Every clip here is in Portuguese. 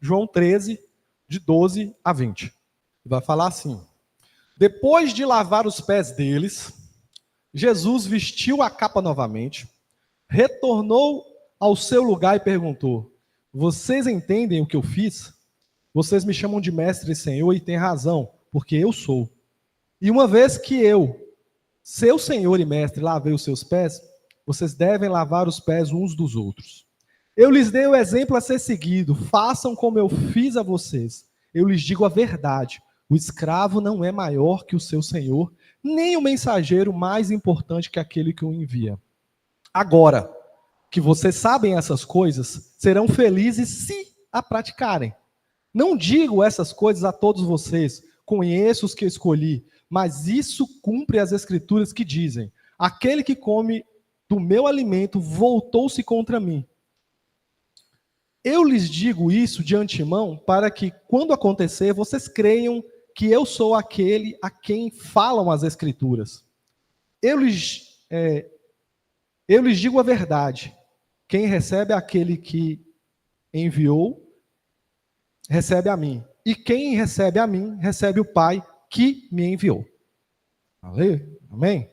João 13, de 12 a 20. Vai falar assim: depois de lavar os pés deles, Jesus vestiu a capa novamente, retornou ao seu lugar e perguntou: vocês entendem o que eu fiz? Vocês me chamam de mestre e senhor e têm razão, porque eu sou. E uma vez que eu, seu senhor e mestre, lavei os seus pés, vocês devem lavar os pés uns dos outros. Eu lhes dei o exemplo a ser seguido, façam como eu fiz a vocês. Eu lhes digo a verdade, o escravo não é maior que o seu senhor, nem o mensageiro mais importante que aquele que o envia. Agora que vocês sabem essas coisas, serão felizes se a praticarem. Não digo essas coisas a todos vocês, conheço os que escolhi, mas isso cumpre as escrituras que dizem: aquele que come do meu alimento voltou-se contra mim. Eu lhes digo isso de antemão para que, quando acontecer, vocês creiam que eu sou aquele a quem falam as escrituras. Eu lhes digo a verdade. Quem recebe aquele que enviou, recebe a mim. E quem recebe a mim, recebe o Pai que me enviou. Amém?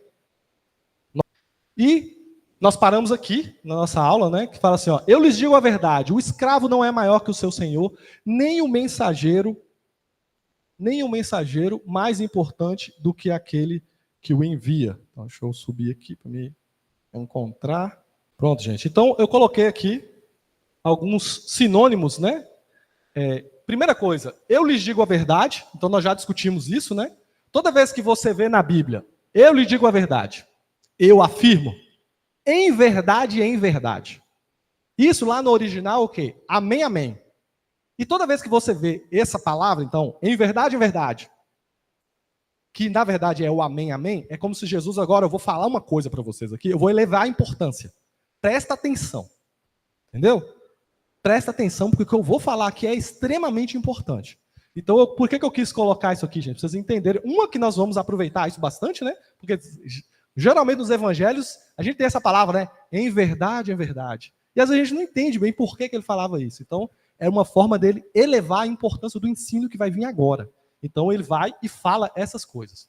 E nós paramos aqui na nossa aula, né, que fala assim, ó: eu lhes digo a verdade, o escravo não é maior que o seu senhor, nem o mensageiro mais importante do que aquele que o envia. Então, deixa eu subir aqui para me encontrar. Pronto, gente. Então, eu coloquei aqui alguns sinônimos, né? Primeira coisa, eu lhes digo a verdade. Então, nós já discutimos isso, né? Toda vez que você vê na Bíblia, eu lhe digo a verdade, eu afirmo, em verdade, em verdade. Isso lá no original, o quê? Amém, amém. E toda vez que você vê essa palavra, então, em verdade, que na verdade é o amém, amém, é como se Jesus, agora eu vou falar uma coisa para vocês aqui, eu vou elevar a importância. Presta atenção. Entendeu? Presta atenção, porque o que eu vou falar aqui é extremamente importante. Então, por que eu quis colocar isso aqui, gente? Pra vocês entenderem. Uma, que nós vamos aproveitar isso bastante, né? Porque geralmente nos evangelhos, a gente tem essa palavra, né? Em verdade, em verdade. E às vezes a gente não entende bem por que ele falava isso. Então, é uma forma dele elevar a importância do ensino que vai vir agora. Então, ele vai e fala essas coisas.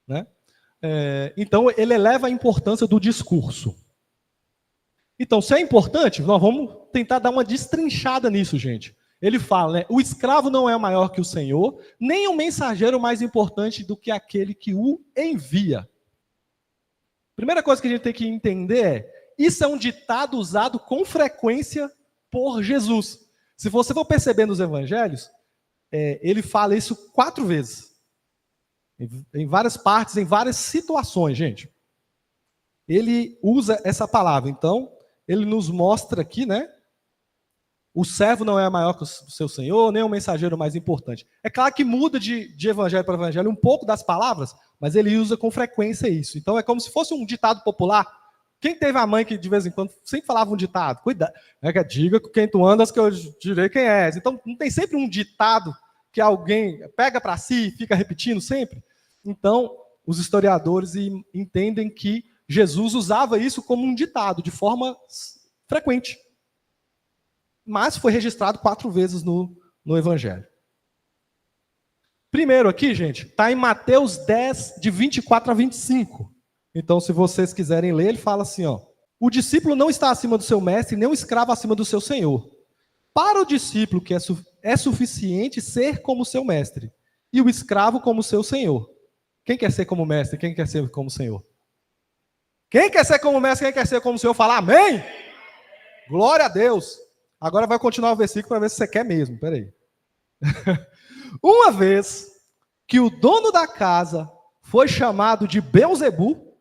Né? Então, ele eleva a importância do discurso. Então, se é importante, nós vamos tentar dar uma destrinchada nisso, gente. Ele fala, né? O escravo não é maior que o senhor, nem o mensageiro mais importante do que aquele que o envia. Primeira coisa que a gente tem que entender é: isso é um ditado usado com frequência por Jesus. Se você for perceber nos evangelhos, ele fala isso 4 vezes. Em várias partes, em várias situações, gente. Ele usa essa palavra. Então, ele nos mostra aqui, né? O servo não é maior que o seu senhor, nem o mensageiro mais importante. É claro que muda de evangelho para evangelho um pouco das palavras, mas ele usa com frequência isso. Então é como se fosse um ditado popular. Quem teve a mãe que de vez em quando sempre falava um ditado? Cuidado, diga com quem tu andas que eu direi quem és. Então não tem sempre um ditado que alguém pega para si e fica repetindo sempre? Então os historiadores entendem que Jesus usava isso como um ditado, de forma frequente. Mas foi registrado 4 vezes no Evangelho. Primeiro aqui, gente, está em Mateus 10, de 24 a 25. Então, se vocês quiserem ler, ele fala assim, ó: o discípulo não está acima do seu mestre, nem o escravo acima do seu senhor. Para o discípulo que é suficiente ser como seu mestre, e o escravo como seu senhor. Quem quer ser como mestre? Quem quer ser como senhor? Quem quer ser como mestre? Quem quer ser como senhor? Fala amém! Glória a Deus! Agora vai continuar o versículo para ver se você quer mesmo. Peraí. Uma vez que o dono da casa foi chamado de Beelzebu,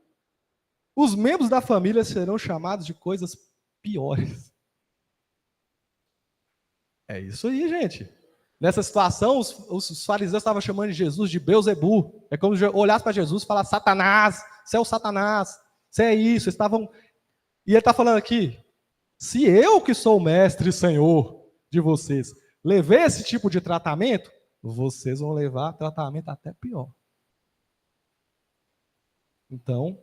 os membros da família serão chamados de coisas piores. É isso aí, gente. Nessa situação, os fariseus estavam chamando de Jesus de Beelzebu. É como se olhasse para Jesus e falasse: Satanás, você é o Satanás, você é isso. Estavam... E ele está falando aqui: se eu, que sou o mestre e senhor de vocês, levei esse tipo de tratamento, vocês vão levar tratamento até pior. Então,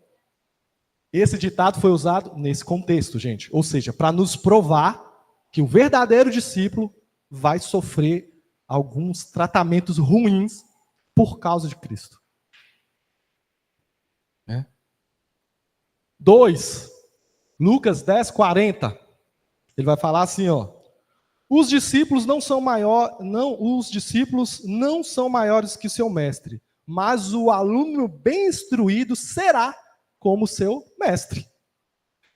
esse ditado foi usado nesse contexto, gente. Ou seja, para nos provar que o verdadeiro discípulo vai sofrer alguns tratamentos ruins por causa de Cristo. 2, Lucas 10, 40. Ele vai falar assim, ó. Os discípulos não são maiores que seu mestre, mas o aluno bem instruído será como seu mestre.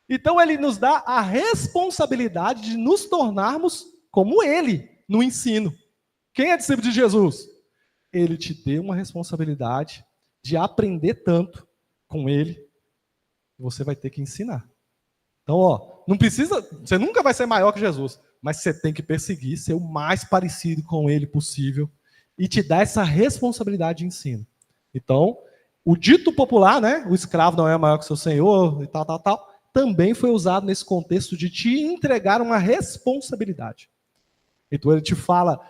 Então ele nos dá a responsabilidade de nos tornarmos como ele no ensino. Quem é discípulo de Jesus? Ele te deu uma responsabilidade de aprender tanto com ele, você vai ter que ensinar. Então, ó, não precisa, você nunca vai ser maior que Jesus, mas você tem que perseguir, ser o mais parecido com ele possível e te dar essa responsabilidade de ensino. Então, o dito popular, né, o escravo não é maior que seu senhor e tal, também foi usado nesse contexto de te entregar uma responsabilidade. Então, ele te fala,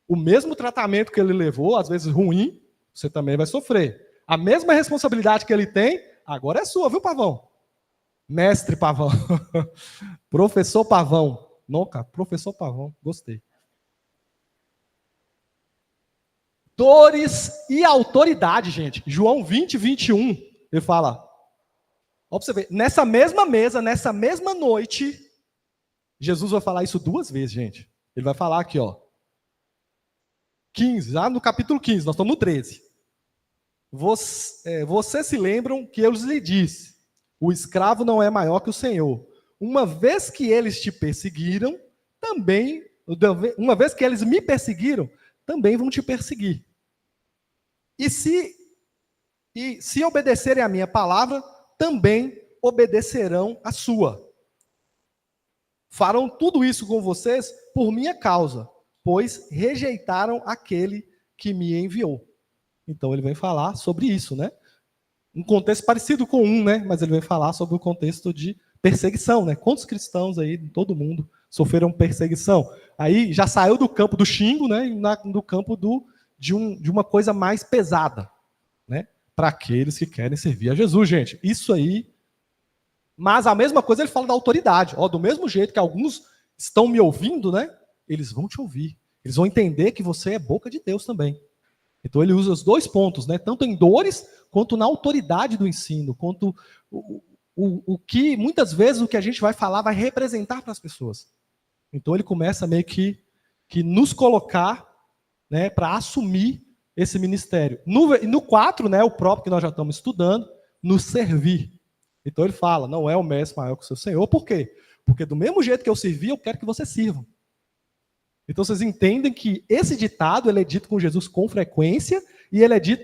o mesmo tratamento que ele levou, às vezes ruim, você também vai sofrer. A mesma responsabilidade que ele tem, agora é sua, viu, Pavão? Mestre Pavão. Professor Pavão. Não, cara, professor Pavão, gostei. Dores e autoridade, gente. João 20, 21, ele fala, ó, pra você ver, nessa mesma mesa, nessa mesma noite, Jesus vai falar isso 2 vezes, gente. Ele vai falar aqui, ó, 15, lá no capítulo 15, nós estamos no 13. Vocês se lembram que eu lhe disse, o escravo não é maior que o senhor. Uma vez que eles te perseguiram, uma vez que eles me perseguiram, também vão te perseguir. E se obedecerem a minha palavra, também obedecerão a sua. Farão tudo isso com vocês por minha causa, pois rejeitaram aquele que me enviou. Então ele vem falar sobre isso, né? Um contexto parecido com né? Mas ele vem falar sobre o contexto de perseguição, né? Quantos cristãos aí, em todo mundo, sofreram perseguição? Aí já saiu do campo do xingo, né? Do campo de uma coisa mais pesada, né? Para aqueles que querem servir a Jesus, gente. Isso aí. Mas a mesma coisa ele fala da autoridade. Ó, do mesmo jeito que alguns estão me ouvindo, né? Eles vão te ouvir. Eles vão entender que você é boca de Deus também. Então ele usa os 2 pontos, né? Tanto em dores, quanto na autoridade do ensino, quanto o que, muitas vezes, o que a gente vai falar vai representar para as pessoas. Então ele começa meio que nos colocar, né, para assumir esse ministério. No 4, né, o próprio que nós já estamos estudando, nos servir. Então ele fala, não é o mestre maior que o seu senhor. Por quê? Porque do mesmo jeito que eu servi, eu quero que você sirva. Então vocês entendem que esse ditado ele é dito com Jesus com frequência e ele é dito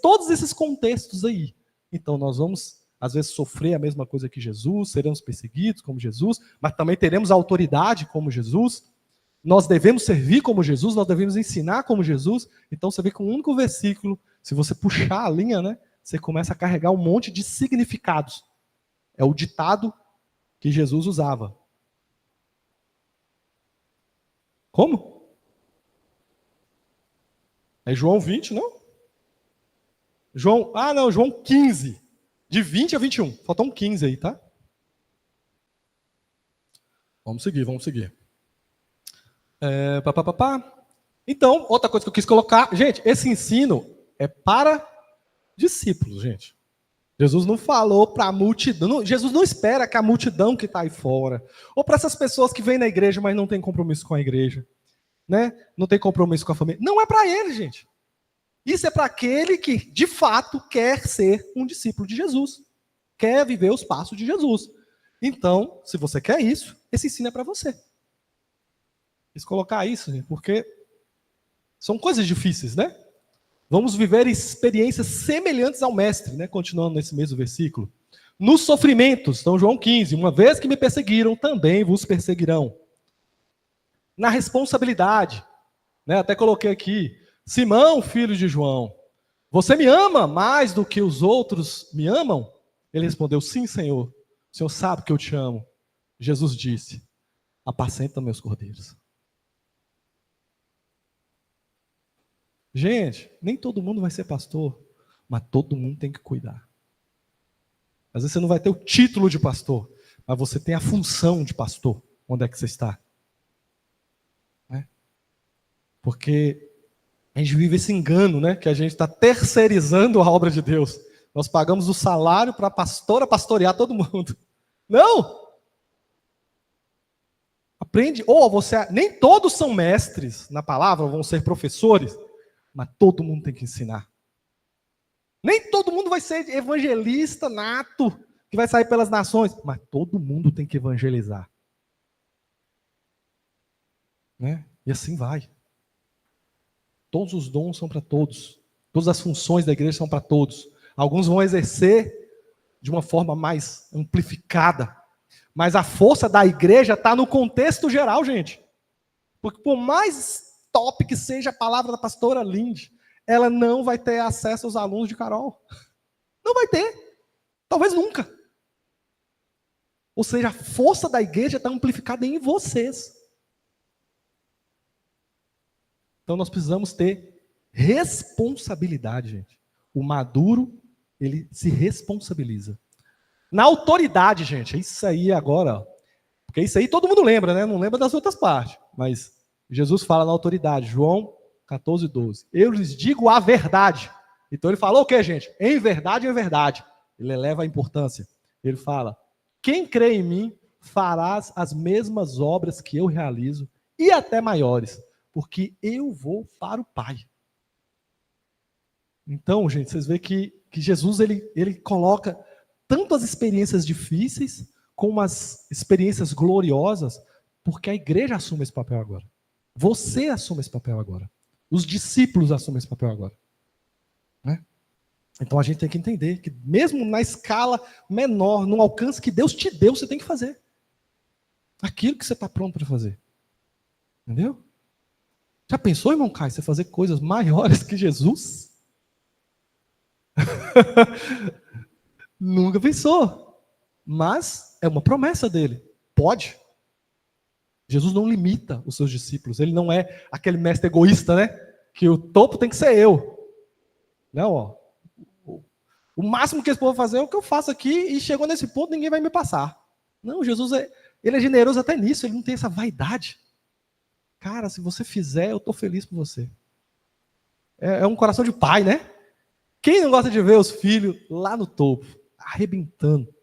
todos esses contextos aí. Então nós vamos, às vezes, sofrer a mesma coisa que Jesus, seremos perseguidos como Jesus, mas também teremos autoridade como Jesus. Nós devemos servir como Jesus, nós devemos ensinar como Jesus. Então você vê que um único versículo, se você puxar a linha, né, você começa a carregar um monte de significados. É o ditado que Jesus usava. Como? É João 20, não? João 15. De 20 a 21. Faltam 15 aí, tá? Vamos seguir. Então, outra coisa que eu quis colocar. Gente, esse ensino é para discípulos, gente. Jesus não falou para a multidão. Jesus não espera que a multidão que está aí fora, ou para essas pessoas que vêm na igreja, mas não tem compromisso com a igreja, né? Não tem compromisso com a família. Não é para ele, gente. Isso é para aquele que, de fato, quer ser um discípulo de Jesus. Quer viver os passos de Jesus. Então, se você quer isso, esse ensino é para você. Quis colocar isso, gente, porque são coisas difíceis, né? Vamos viver experiências semelhantes ao mestre, né? Continuando nesse mesmo versículo. Nos sofrimentos, então João 15, uma vez que me perseguiram, também vos perseguirão. Na responsabilidade, né? Até coloquei aqui, Simão, filho de João, você me ama mais do que os outros me amam? Ele respondeu, sim, Senhor. O Senhor sabe que eu te amo. Jesus disse, apacenta meus cordeiros. Gente, nem todo mundo vai ser pastor, mas todo mundo tem que cuidar. Às vezes você não vai ter o título de pastor, mas você tem a função de pastor. Onde é que você está? Porque a gente vive esse engano, né? Que a gente está terceirizando a obra de Deus. Nós pagamos o salário para a pastora pastorear todo mundo. Não! Aprende, ou você, nem todos são mestres na palavra, vão ser professores, mas todo mundo tem que ensinar. Nem todo mundo vai ser evangelista nato, que vai sair pelas nações, mas todo mundo tem que evangelizar. Né? E assim vai. Todos os dons são para todos. Todas as funções da igreja são para todos. Alguns vão exercer de uma forma mais amplificada. Mas a força da igreja está no contexto geral, gente. Porque por mais top que seja a palavra da pastora Lindy, ela não vai ter acesso aos alunos de Carol. Não vai ter. Talvez nunca. Ou seja, a força da igreja está amplificada em vocês. Então nós precisamos ter responsabilidade, gente. O maduro, ele se responsabiliza. Na autoridade, gente, isso aí agora, ó, porque isso aí todo mundo lembra, né? Não lembra das outras partes. Mas Jesus fala na autoridade, João 14, 12. Eu lhes digo a verdade. Então ele falou o quê, gente? Em verdade, em verdade. Ele eleva a importância. Ele fala, quem crê em mim, farás as mesmas obras que eu realizo, e até maiores, porque eu vou para o Pai. Então, gente, vocês veem que Jesus, ele coloca tanto as experiências difíceis, como as experiências gloriosas, porque a igreja assume esse papel agora. Você assume esse papel agora. Os discípulos assumem esse papel agora. Né? Então a gente tem que entender que mesmo na escala menor, no alcance que Deus te deu, você tem que fazer. Aquilo que você está pronto para fazer. Entendeu? Já pensou, irmão Caio, você fazer coisas maiores que Jesus? Nunca pensou. Mas é uma promessa dele. Pode. Jesus não limita os seus discípulos. Ele não é aquele mestre egoísta, né? Que o topo tem que ser eu. Não, ó. O máximo que eles podem fazer é o que eu faço aqui e chegou nesse ponto, ninguém vai me passar. Não, Jesus ele é generoso até nisso, ele não tem essa vaidade. Cara, se você fizer, eu estou feliz por você. É um coração de pai, né? Quem não gosta de ver os filhos lá no topo, arrebentando?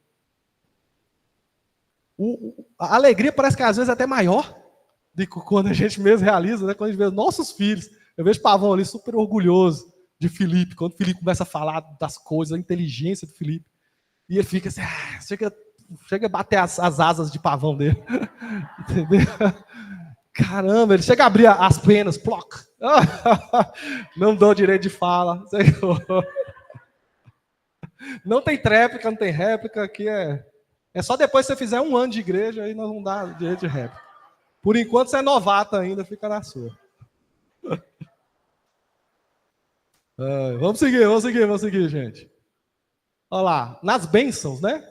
A alegria parece que às vezes é até maior do que quando a gente mesmo realiza, né? Quando a gente vê os nossos filhos. Eu vejo Pavão ali super orgulhoso de Felipe, quando o Felipe começa a falar das coisas, da inteligência do Felipe. E ele fica assim, chega a bater as asas de pavão dele. Entendeu? Caramba, ele chega a abrir as penas, ploc. Não dou direito de fala. Não tem tréplica, não tem réplica, aqui é só depois que você fizer 1 ano de igreja, aí nós vamos dar direito de réplica. Por enquanto você é novata ainda, fica na sua. Vamos seguir, gente. Olha lá, nas bênçãos, né?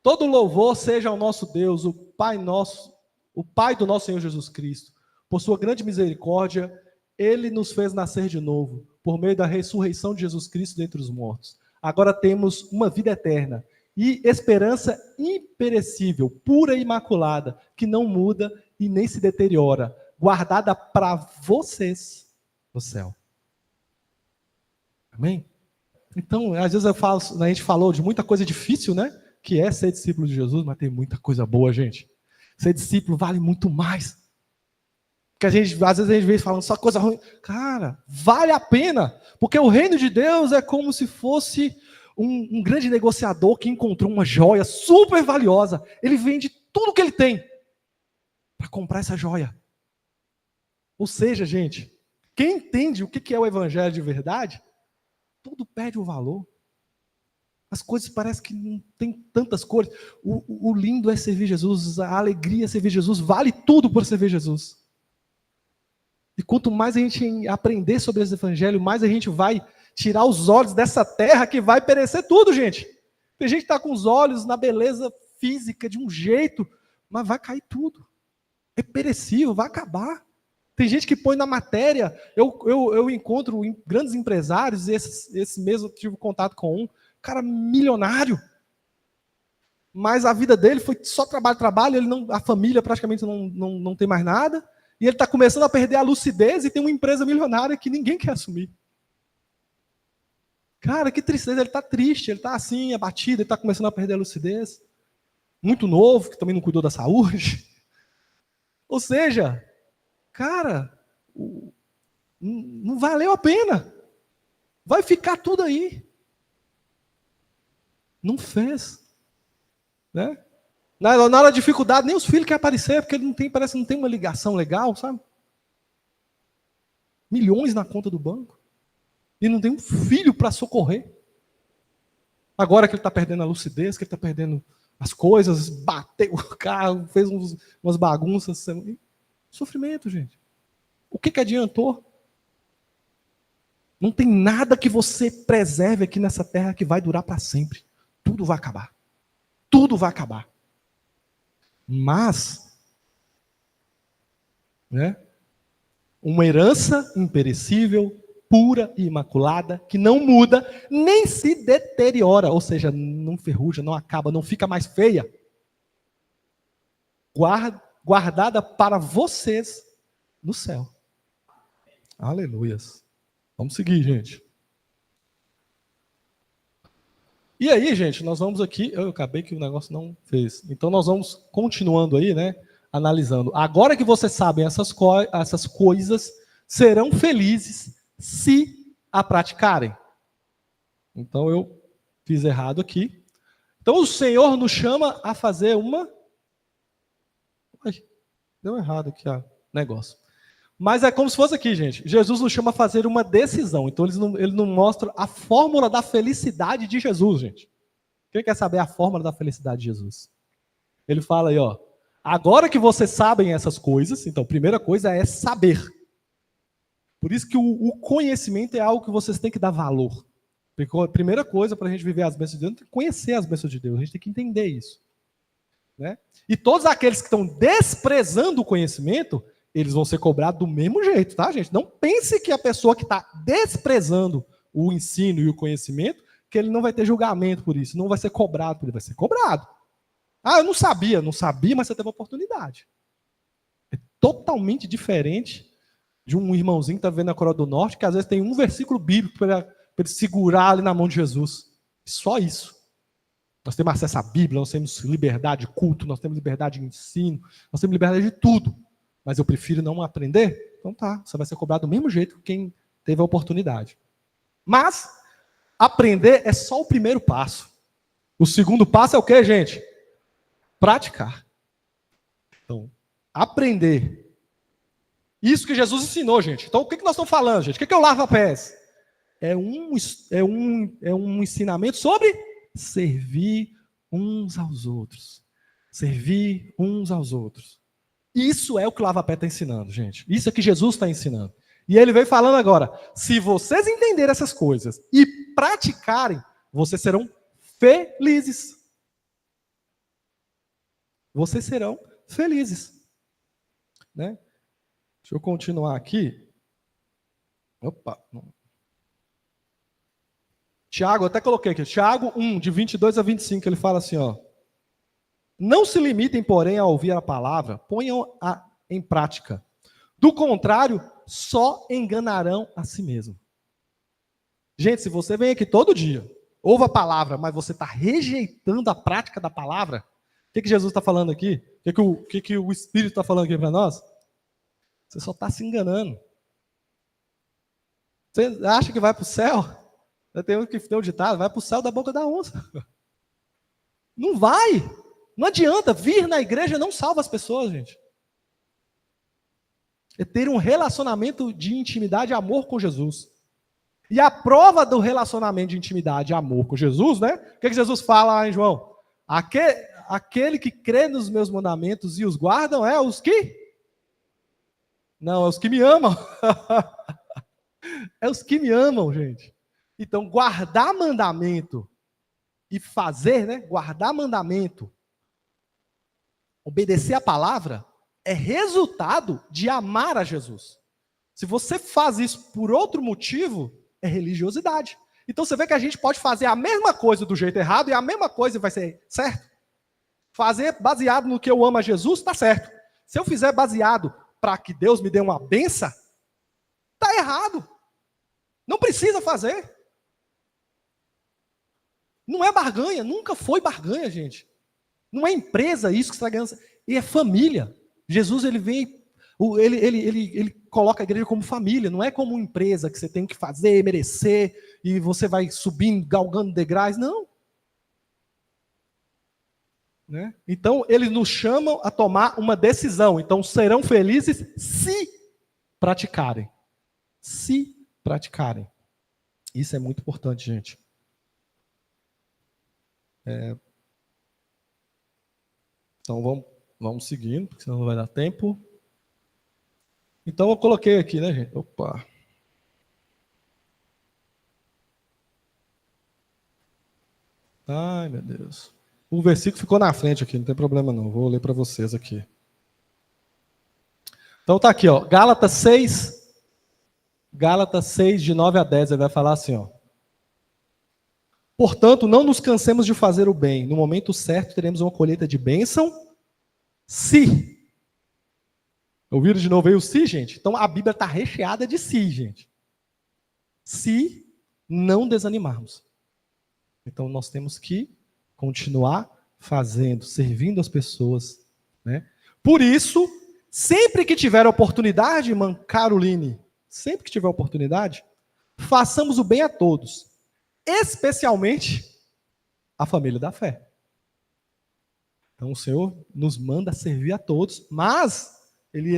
Todo louvor seja ao nosso Deus, o Pai do nosso Senhor Jesus Cristo. Por sua grande misericórdia, Ele nos fez nascer de novo, por meio da ressurreição de Jesus Cristo dentre os mortos. Agora temos uma vida eterna e esperança imperecível, pura e imaculada, que não muda e nem se deteriora, guardada para vocês no céu. Amém? Então, às vezes a gente falou de muita coisa difícil, né? Que é ser discípulo de Jesus, mas tem muita coisa boa, gente. Ser discípulo vale muito mais. Porque às vezes a gente vê falando só coisa ruim. Cara, vale a pena. Porque o reino de Deus é como se fosse um grande negociador que encontrou uma joia super valiosa. Ele vende tudo que ele tem para comprar essa joia. Ou seja, gente, quem entende o que é o evangelho de verdade, tudo perde o valor. As coisas parecem que não tem tantas cores. O lindo é servir Jesus, a alegria é servir Jesus, vale tudo por servir Jesus. E quanto mais a gente aprender sobre esse evangelho, mais a gente vai tirar os olhos dessa terra que vai perecer tudo, gente. Tem gente que está com os olhos na beleza física de um jeito, mas vai cair tudo. É perecível, vai acabar. Tem gente que põe na matéria. Eu encontro grandes empresários, esse mesmo eu tive contato com um cara milionário. Mas a vida dele foi só trabalho, a família praticamente não tem mais nada. e ele está começando a perder a lucidez e tem uma empresa milionária que ninguém quer assumir. Cara, que tristeza, ele está triste, ele está assim, abatido, ele está começando a perder a lucidez. Muito novo, que também não cuidou da saúde. Ou seja, cara, não valeu a pena. Vai ficar tudo aí. Não fez. Né? Na hora da dificuldade, nem os filhos querem aparecer, porque ele não tem, parece que não tem uma ligação legal, sabe? Milhões na conta do banco. E não tem um filho para socorrer. Agora que ele está perdendo a lucidez, que ele está perdendo as coisas, bateu o carro, fez umas bagunças. Sofrimento, gente. O que adiantou? Não tem nada que você preserve aqui nessa terra que vai durar para sempre. Tudo vai acabar. Tudo vai acabar. Mas, né, uma herança imperecível, pura e imaculada, que não muda, nem se deteriora, ou seja, não ferruja, não acaba, não fica mais feia, guardada para vocês no céu. Aleluias. Vamos seguir, gente. E aí, gente, nós vamos aqui, eu acabei que o negócio não fez, então nós vamos continuando aí, né, analisando. Agora que vocês sabem essas coisas, serão felizes se a praticarem. Então eu fiz errado aqui. Então o Senhor nos chama a fazer uma... Ai, deu errado aqui o negócio. Mas é como se fosse aqui, gente. Jesus nos chama a fazer uma decisão. Então ele não mostra a fórmula da felicidade de Jesus, gente. Quem quer saber a fórmula da felicidade de Jesus? Ele fala aí, ó. Agora que vocês sabem essas coisas, então a primeira coisa é saber. Por isso que o conhecimento é algo que vocês têm que dar valor. Porque a primeira coisa para a gente viver as bênçãos de Deus é conhecer as bênçãos de Deus. A gente tem que entender isso. Né? E todos aqueles que estão desprezando o conhecimento, eles vão ser cobrados do mesmo jeito, tá, gente? Não pense que a pessoa que está desprezando o ensino e o conhecimento, que ele não vai ter julgamento por isso, não vai ser cobrado por isso, vai ser cobrado. Ah, eu não sabia, mas você teve a oportunidade. É totalmente diferente de um irmãozinho que está vendo na Coreia do Norte, que às vezes tem um versículo bíblico para ele segurar ali na mão de Jesus. Só isso. Nós temos acesso à Bíblia, nós temos liberdade de culto, nós temos liberdade de ensino, nós temos liberdade de tudo. Mas eu prefiro não aprender? Então tá, você vai ser cobrado do mesmo jeito que quem teve a oportunidade. Mas, aprender é só o primeiro passo. O segundo passo é o quê, gente? Praticar. Então, aprender. Isso que Jesus ensinou, gente. Então, o que nós estamos falando, gente? O que é o lava-pés? É um ensinamento sobre servir uns aos outros. Servir uns aos outros. Isso é o que o lava-pés está ensinando, gente. Isso é que Jesus está ensinando. E ele vem falando agora, se vocês entenderem essas coisas e praticarem, vocês serão felizes. Vocês serão felizes. Né? Deixa eu continuar aqui. Opa. Tiago, até coloquei aqui. Tiago 1, de 22 a 25, ele fala assim, ó. Não se limitem, porém, a ouvir a palavra, ponham-a em prática. Do contrário, só enganarão a si mesmo. Gente, se você vem aqui todo dia, ouve a palavra, mas você está rejeitando a prática da palavra, o que Jesus está falando aqui? O que o Espírito está falando aqui para nós? Você só está se enganando. Você acha que vai para o céu? Tem um ditado, vai para o céu da boca da onça. Não vai. Não adianta. Vir na igreja não salva as pessoas, gente. É ter um relacionamento de intimidade e amor com Jesus. E a prova do relacionamento de intimidade e amor com Jesus, né? O que Jesus fala lá em João? Aquele que crê nos meus mandamentos e os guardam é os que... Não, é os que me amam. É os que me amam, gente. Então, guardar mandamento e fazer, né? Guardar mandamento, obedecer a palavra, é resultado de amar a Jesus. Se você faz isso por outro motivo, é religiosidade. Então, você vê que a gente pode fazer a mesma coisa do jeito errado e a mesma coisa vai ser certo. Fazer baseado no que eu amo a Jesus, está certo. Se eu fizer baseado para que Deus me dê uma benção, está errado. Não precisa fazer. Não é barganha, nunca foi barganha, gente. Não é empresa isso que está ganhando. E é família. Jesus, ele vem, ele coloca a igreja como família, não é como uma empresa que você tem que fazer, merecer, e você vai subindo, galgando degraus, não. Né? Então, eles nos chamam a tomar uma decisão. Então, serão felizes se praticarem. Se praticarem. Isso é muito importante, gente. Então, vamos seguindo, porque senão não vai dar tempo. Então, eu coloquei aqui, né, gente? Opa! Ai, meu Deus. O versículo ficou na frente aqui, não tem problema não. Vou ler para vocês aqui. Então tá aqui, ó. Gálatas 6, de 9 a 10, ele vai falar assim, ó. Portanto, não nos cansemos de fazer o bem. No momento certo, teremos uma colheita de bênção. Se. Ouviram de novo aí o se, gente? Então a Bíblia está recheada de se, gente. Se não desanimarmos. Então nós temos que continuar fazendo, servindo as pessoas, né? Por isso, sempre que tiver oportunidade, irmã Caroline, sempre que tiver oportunidade, façamos o bem a todos, especialmente a família da fé. Então o Senhor nos manda servir a todos, mas Ele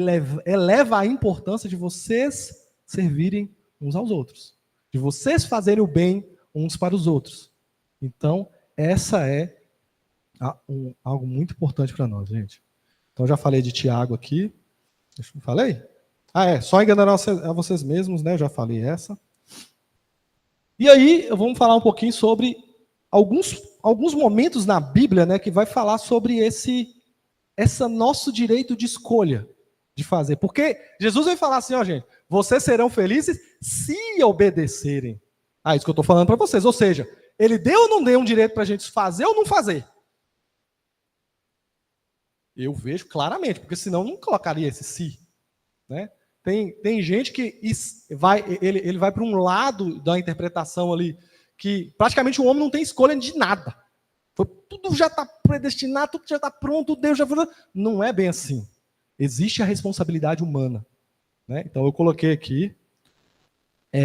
eleva a importância de vocês servirem uns aos outros, de vocês fazerem o bem uns para os outros. Então, essa é algo muito importante para nós, gente. Então, já falei de Tiago aqui. Falei? Só enganarão a vocês mesmos, né? Eu já falei essa. E aí, vamos falar um pouquinho sobre alguns momentos na Bíblia, né, que vai falar sobre esse nosso direito de escolha de fazer. Porque Jesus vai falar assim, ó, gente, vocês serão felizes se obedecerem. Isso que eu estou falando para vocês. Ou seja, ele deu ou não deu um direito para a gente fazer ou não fazer? Eu vejo claramente, porque senão não colocaria esse si. Né? Tem gente que ele vai para um lado da interpretação ali, que praticamente o homem não tem escolha de nada. Tudo já está predestinado, tudo já está pronto, Deus já falou. Não é bem assim. Existe a responsabilidade humana. Né? Então eu coloquei aqui,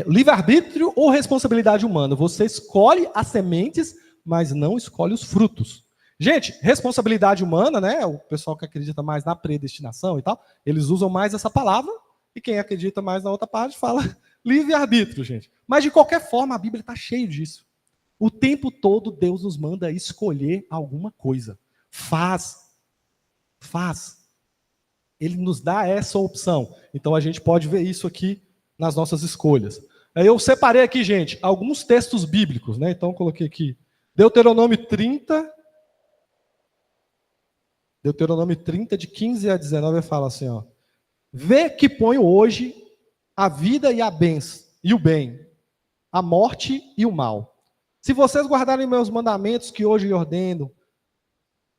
livre-arbítrio ou responsabilidade humana. Você escolhe as sementes, mas não escolhe os frutos. Gente, responsabilidade humana, né? O pessoal que acredita mais na predestinação e tal, eles usam mais essa palavra, e quem acredita mais na outra parte fala livre-arbítrio, gente. Mas de qualquer forma, a Bíblia está cheia disso. O tempo todo Deus nos manda escolher alguma coisa. Faz. Ele nos dá essa opção. Então a gente pode ver isso aqui nas nossas escolhas. Aí eu separei aqui, gente, alguns textos bíblicos, né? Então eu coloquei aqui Deuteronômio 30, de 15 a 19, fala assim, ó. Vê que ponho hoje a vida e a bênção, e o bem, a morte e o mal. Se vocês guardarem meus mandamentos que hoje lhe ordeno,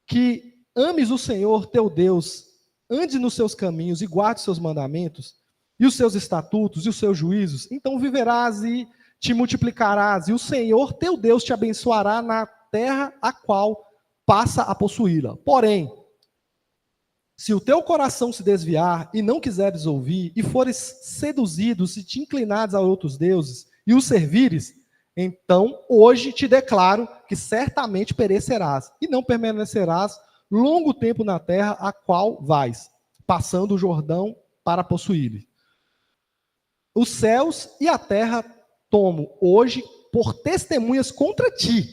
que ames o Senhor teu Deus, ande nos seus caminhos e guarde os seus mandamentos, e os seus estatutos e os seus juízos, então viverás e te multiplicarás, e o Senhor teu Deus te abençoará na terra a qual passa a possuí-la. Porém, se o teu coração se desviar e não quiseres ouvir, e fores seduzidos e te inclinares a outros deuses, e os servires, então hoje te declaro que certamente perecerás, e não permanecerás longo tempo na terra a qual vais, passando o Jordão para possuí-lo. Os céus e a terra tomo hoje por testemunhas contra ti,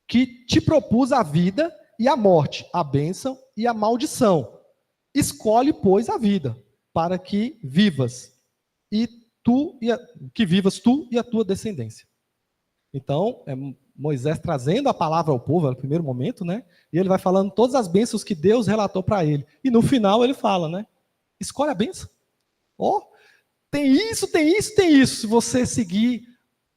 que te propus a vida e a morte, a bênção e a maldição. Escolhe, pois, a vida, para que vivas, que vivas tu e a tua descendência. Então, Moisés trazendo a palavra ao povo, no primeiro momento, né? E ele vai falando todas as bênçãos que Deus relatou para ele. E no final ele fala, né? Escolhe a bênção. Tem isso. Se você seguir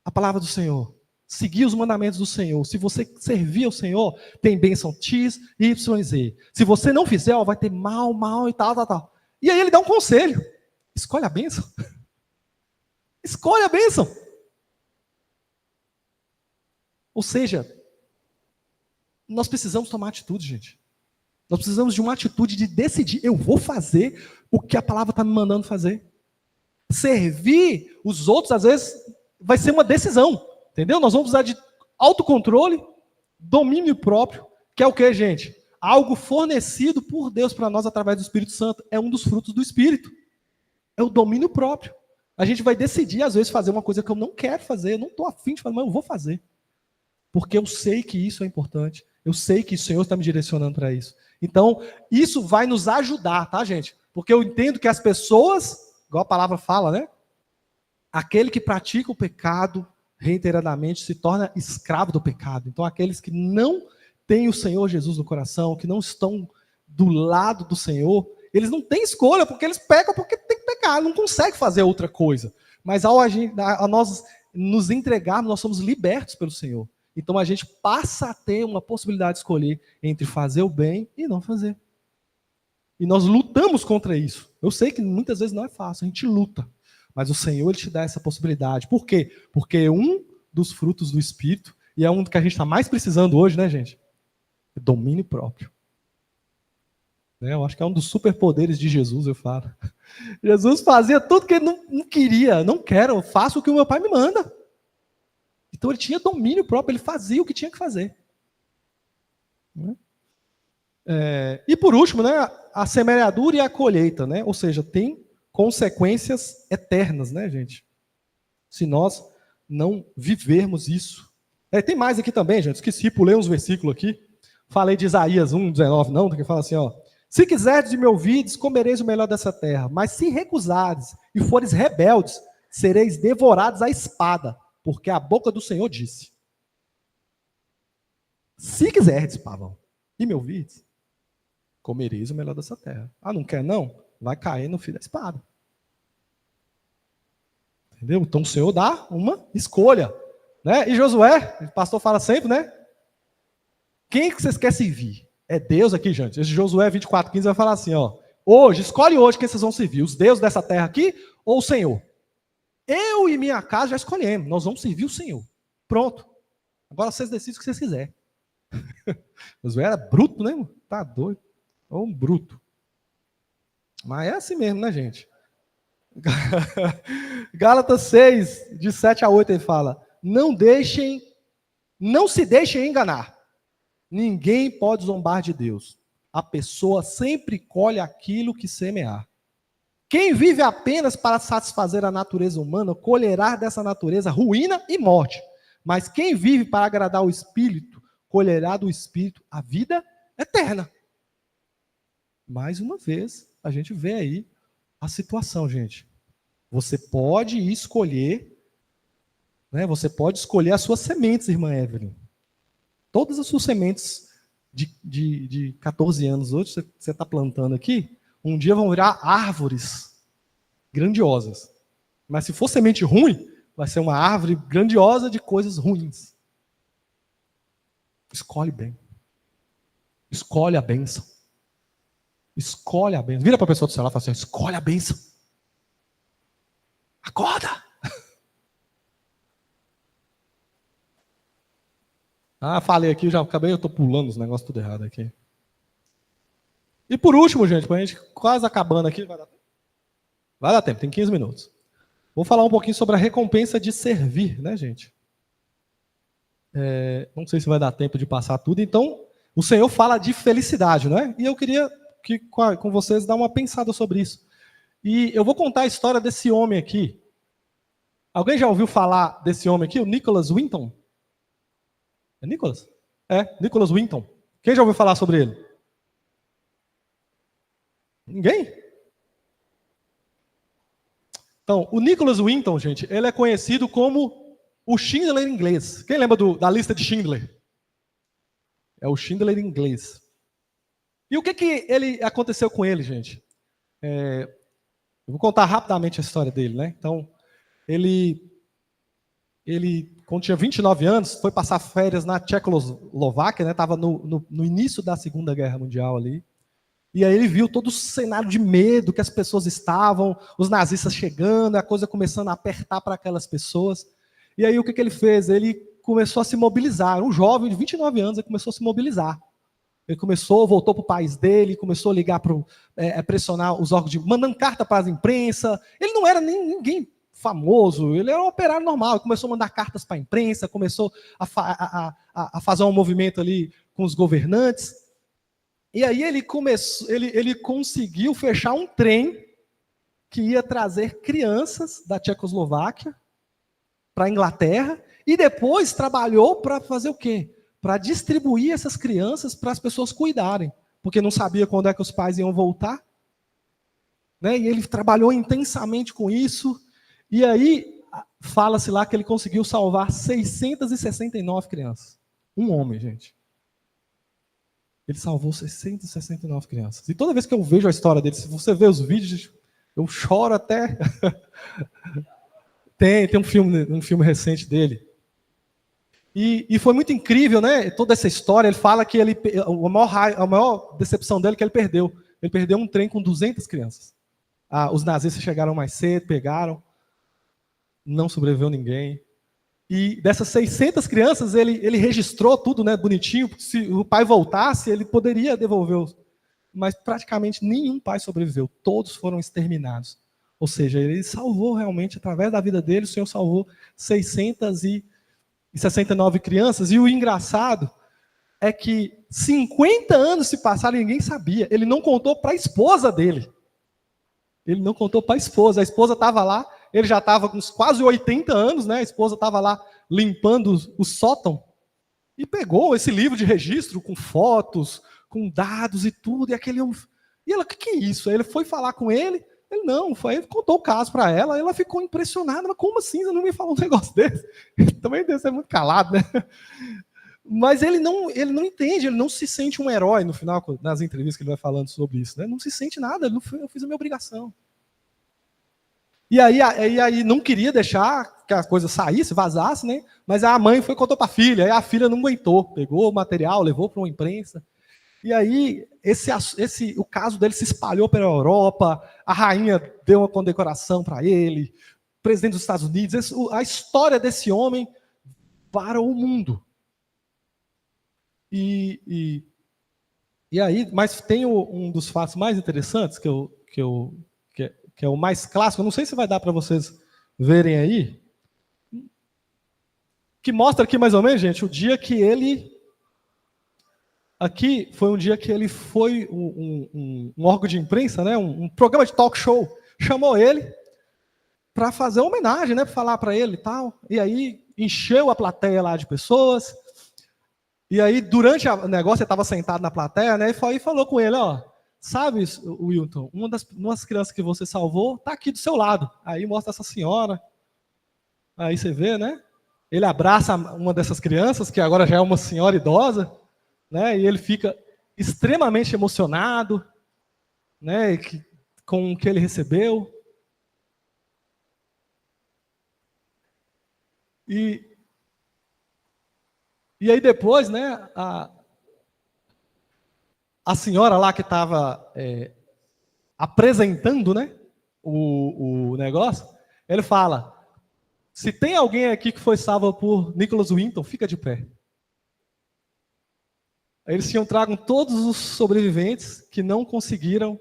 a palavra do Senhor, seguir os mandamentos do Senhor, se você servir ao Senhor, tem bênção X, Y, Z. Se você não fizer, vai ter mal e tal. E aí ele dá um conselho. Escolhe a bênção. Escolhe a bênção. Ou seja, nós precisamos tomar atitude, gente. Nós precisamos de uma atitude de decidir. Eu vou fazer o que a palavra está me mandando fazer. Servir os outros, às vezes, vai ser uma decisão. Entendeu? Nós vamos usar de autocontrole, domínio próprio, que é o que, gente? Algo fornecido por Deus para nós através do Espírito Santo. É um dos frutos do Espírito. É o domínio próprio. A gente vai decidir, às vezes, fazer uma coisa que eu não quero fazer, eu não estou afim de fazer, mas eu vou fazer. Porque eu sei que isso é importante. Eu sei que o Senhor está me direcionando para isso. Então, isso vai nos ajudar, tá, gente? Porque eu entendo que as pessoas, igual a palavra fala, né? Aquele que pratica o pecado reiteradamente se torna escravo do pecado. Então, aqueles que não têm o Senhor Jesus no coração, que não estão do lado do Senhor, eles não têm escolha, porque eles pecam porque tem que pecar, não conseguem fazer outra coisa. Mas ao nós nos entregarmos, nós somos libertos pelo Senhor. Então a gente passa a ter uma possibilidade de escolher entre fazer o bem e não fazer. E nós lutamos contra isso. Eu sei que muitas vezes não é fácil, a gente luta. Mas o Senhor, Ele te dá essa possibilidade. Por quê? Porque é um dos frutos do Espírito, e é um que a gente está mais precisando hoje, né, gente? É domínio próprio. Eu acho que é um dos superpoderes de Jesus, eu falo. Jesus fazia tudo que ele não queria. Não quero, eu faço o que o meu pai me manda. Então ele tinha domínio próprio, ele fazia o que tinha que fazer. E por último, né, a semeadura e a colheita, né? Ou seja, tem consequências eternas, né, gente? Se nós não vivermos isso. Tem mais aqui também, gente, esqueci, pulei uns versículos aqui. Falei de Isaías 1:19, não, que fala assim, ó. Se quiserdes e me ouvides, comereis o melhor dessa terra. Mas se recusares e fores rebeldes, sereis devorados à espada, porque a boca do Senhor disse. Se quiserdes, Pavão, e me ouvides, comereis o melhor dessa terra. Ah, não quer não? Vai cair no fio da espada. Entendeu? Então o Senhor dá uma escolha. Né? E Josué, o pastor fala sempre, né? Quem que vocês querem servir? É Deus aqui, gente. Esse Josué 24:15 vai falar assim, ó. Escolhe hoje quem vocês vão servir. Os deuses dessa terra aqui ou o Senhor? Eu e minha casa já escolhemos. Nós vamos servir o Senhor. Pronto. Agora vocês decidem o que vocês quiserem. Josué era bruto, né? Tá doido. Ou um bruto. Mas é assim mesmo, né, gente? Gálatas 6, de 7-8, ele fala: não se deixem enganar. Ninguém pode zombar de Deus. A pessoa sempre colhe aquilo que semear. Quem vive apenas para satisfazer a natureza humana, colherá dessa natureza ruína e morte. Mas quem vive para agradar o Espírito, colherá do Espírito a vida eterna. Mais uma vez, a gente vê aí a situação, gente. Você pode escolher, né? Você pode escolher as suas sementes, irmã Evelyn. Todas as suas sementes de 14 anos hoje, você está plantando aqui, um dia vão virar árvores grandiosas. Mas se for semente ruim, vai ser uma árvore grandiosa de coisas ruins. Escolhe bem. Escolhe a bênção. Escolhe a bênção. Vira para a pessoa do celular e fala assim: escolhe a bênção. Acorda! Falei aqui, já acabei, eu estou pulando os negócios tudo errado aqui. E por último, gente, para a gente quase acabando aqui, vai dar tempo? Vai dar tempo, tem 15 minutos. Vou falar um pouquinho sobre a recompensa de servir, né, gente? Não sei se vai dar tempo de passar tudo, então o Senhor fala de felicidade, não é? E eu queria que com vocês dar uma pensada sobre isso. E eu vou contar a história desse homem aqui. Alguém já ouviu falar desse homem aqui, o Nicholas Winton? É Nicholas? Nicholas Winton. Quem já ouviu falar sobre ele? Ninguém? Então, o Nicholas Winton, gente, ele é conhecido como o Schindler inglês. Quem lembra da lista de Schindler? É o Schindler inglês. E o que ele aconteceu com ele, gente? Eu vou contar rapidamente a história dele, né? Então, ele quando tinha 29 anos, foi passar férias na Tchecoslováquia, né? Estava no início da Segunda Guerra Mundial ali. E aí ele viu todo o cenário de medo que as pessoas estavam, os nazistas chegando, a coisa começando a apertar para aquelas pessoas. E aí o que ele fez? Ele começou a se mobilizar. Um jovem de 29 anos, ele começou a se mobilizar. Ele voltou para o país dele, começou a ligar para pressionar os órgãos, mandando carta para a imprensa. Ele não era nem ninguém famoso, ele era um operário normal. Ele começou a mandar cartas para a imprensa, começou a fazer um movimento ali com os governantes. E aí ele conseguiu fechar um trem que ia trazer crianças da Tchecoslováquia para a Inglaterra e depois trabalhou para fazer o quê? Para distribuir essas crianças para as pessoas cuidarem, porque não sabia quando é que os pais iam voltar. Né? E ele trabalhou intensamente com isso. E aí fala-se lá que ele conseguiu salvar 669 crianças. Um homem, gente. Ele salvou 669 crianças. E toda vez que eu vejo a história dele, se você vê os vídeos, eu choro até. Tem um filme recente dele. E foi muito incrível, né? Toda essa história. Ele fala que a maior decepção dele é que ele perdeu. Ele perdeu um trem com 200 crianças. Os nazistas chegaram mais cedo, pegaram. Não sobreviveu ninguém. E dessas 600 crianças, ele registrou tudo, né, bonitinho, porque se o pai voltasse, ele poderia devolver. Mas praticamente nenhum pai sobreviveu. Todos foram exterminados. Ou seja, ele salvou realmente, através da vida dele, o Senhor salvou 669 crianças. E o engraçado é que 50 anos se passaram e ninguém sabia. Ele não contou para a esposa dele. Ele não contou para a esposa. A esposa estava lá. Ele já estava com quase 80 anos, né? A esposa estava lá limpando o sótão e pegou esse livro de registro com fotos, com dados e tudo. E ela, o que é isso? Aí ele foi falar com ele. Ele não, ele contou o caso para ela. Ela ficou impressionada. Mas como assim? Você não me falou um negócio desse? Também deve ser muito calado, né? Mas ele não entende, ele não se sente um herói no final, nas entrevistas que ele vai falando sobre isso. Né? Não se sente nada. Eu fiz a minha obrigação. E aí não queria deixar que a coisa saísse, vazasse, né? Mas a mãe foi e contou para a filha, aí a filha não aguentou, pegou o material, levou para uma imprensa. E aí o caso dele se espalhou pela Europa, a rainha deu uma condecoração para ele, o presidente dos Estados Unidos, a história desse homem para o mundo. E aí, mas tem um dos fatos mais interessantes que é o mais clássico, eu não sei se vai dar para vocês verem aí, que mostra aqui mais ou menos, gente, o dia que ele... Aqui foi um dia que ele foi um órgão de imprensa, né, um programa de talk show, chamou ele para fazer uma homenagem, né, para falar para ele e tal, e aí encheu a plateia lá de pessoas, e aí durante o negócio ele estava sentado na plateia, né, e falou com ele, ó, sabe, Wilton, uma das crianças que você salvou está aqui do seu lado. Aí mostra essa senhora. Aí você vê, né? Ele abraça uma dessas crianças, que agora já é uma senhora idosa, né? E ele fica extremamente emocionado, né? Com o que ele recebeu. E aí depois, né? A senhora lá que estava apresentando, né, o negócio, ele fala, se tem alguém aqui que foi salvo por Nicholas Winton, fica de pé. Aí eles tinham trago todos os sobreviventes que não conseguiram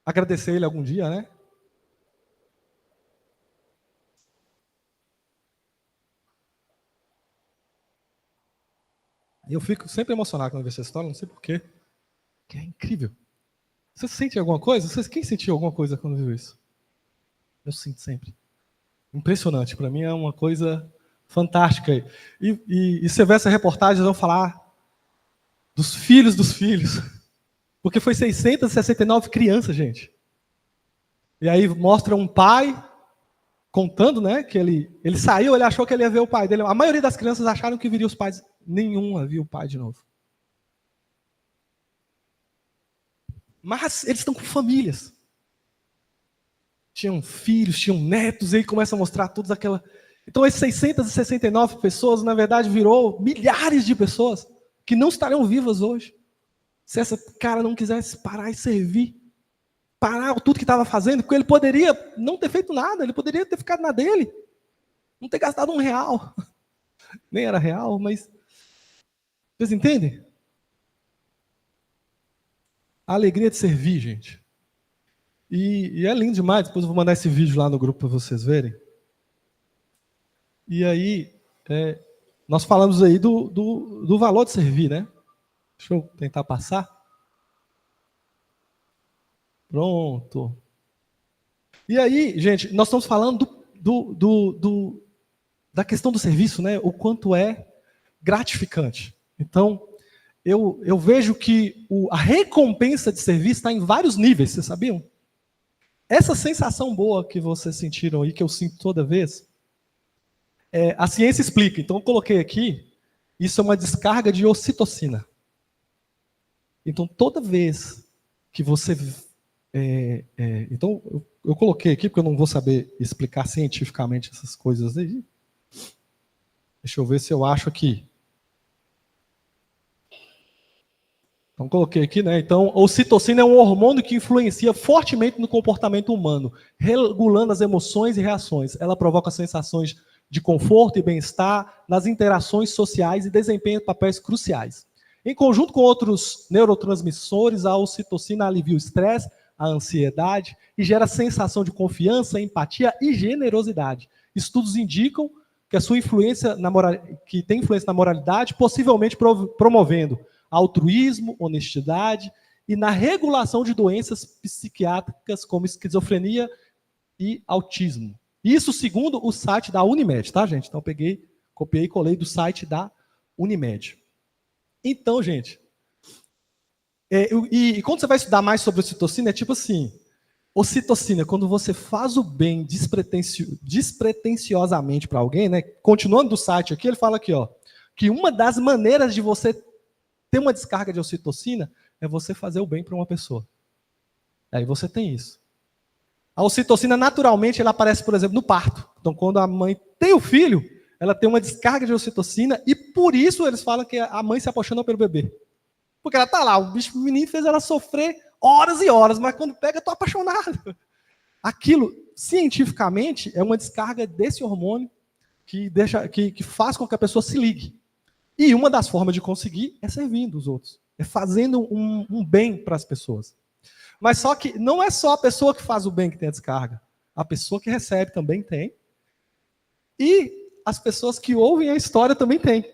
agradecer ele algum dia, né? E eu fico sempre emocionado quando eu vejo essa história, não sei porquê. Que é incrível. Você sente alguma coisa? Quem sentiu alguma coisa quando viu isso? Eu sinto sempre. Impressionante. Para mim é uma coisa fantástica. E você vê essa reportagem, eles vão falar dos filhos dos filhos. Porque foi 669 crianças, gente. E aí mostra um pai contando, né, que ele saiu, ele achou que ele ia ver o pai dele. A maioria das crianças acharam que viria os pais. Nenhuma viu o pai de novo. Mas eles estão com famílias. Tinham filhos, tinham netos, e aí começa a mostrar todas aquela... Então, esses 669 pessoas, na verdade, virou milhares de pessoas que não estarão vivas hoje. se essa cara não quisesse parar e servir, parar tudo que estava fazendo, porque ele poderia não ter feito nada, ele poderia ter ficado na dele, não ter gastado R$1, nem era real, mas vocês entendem? A alegria de servir, gente. E é lindo demais, depois eu vou mandar esse vídeo lá no grupo para vocês verem. E aí, nós falamos aí do valor de servir, né? Deixa eu tentar passar. Pronto. E aí, gente, nós estamos falando da questão do serviço, né? O quanto é gratificante. Então, eu vejo que a recompensa de serviço está em vários níveis, vocês sabiam? Essa sensação boa que vocês sentiram aí, que eu sinto toda vez, a ciência explica. Então, eu coloquei aqui, isso é uma descarga de ocitocina. Então, toda vez que você... então, eu coloquei aqui, porque eu não vou saber explicar cientificamente essas coisas aí. Deixa eu ver se eu acho aqui. Então, coloquei aqui, né? Então, a ocitocina é um hormônio que influencia fortemente no comportamento humano, regulando as emoções e reações. Ela provoca sensações de conforto e bem-estar nas interações sociais e desempenha papéis cruciais. Em conjunto com outros neurotransmissores, a ocitocina alivia o estresse, a ansiedade e gera sensação de confiança, empatia e generosidade. Estudos indicam que a sua influência que tem influência na moralidade, possivelmente promovendo altruísmo, honestidade e na regulação de doenças psiquiátricas como esquizofrenia e autismo. Isso segundo o site da Unimed, tá, gente? Então copiei e colei do site da Unimed. Então, gente, e quando você vai estudar mais sobre ocitocina, é tipo assim, ocitocina, quando você faz o bem despretensiosamente para alguém, né? Continuando do site aqui, ele fala aqui, ó, que uma das maneiras de você ter uma descarga de ocitocina é você fazer o bem para uma pessoa. Aí você tem isso. A ocitocina, naturalmente, ela aparece, por exemplo, no parto. Então, quando a mãe tem o filho, ela tem uma descarga de ocitocina e por isso eles falam que a mãe se apaixona pelo bebê. Porque ela tá lá, o menino fez ela sofrer horas e horas, mas quando pega, eu tô apaixonado. Aquilo, cientificamente, é uma descarga desse hormônio que faz com que a pessoa se ligue. E uma das formas de conseguir é servindo os outros. É fazendo um bem para as pessoas. Mas só que não é só a pessoa que faz o bem que tem a descarga. A pessoa que recebe também tem. E as pessoas que ouvem a história também têm.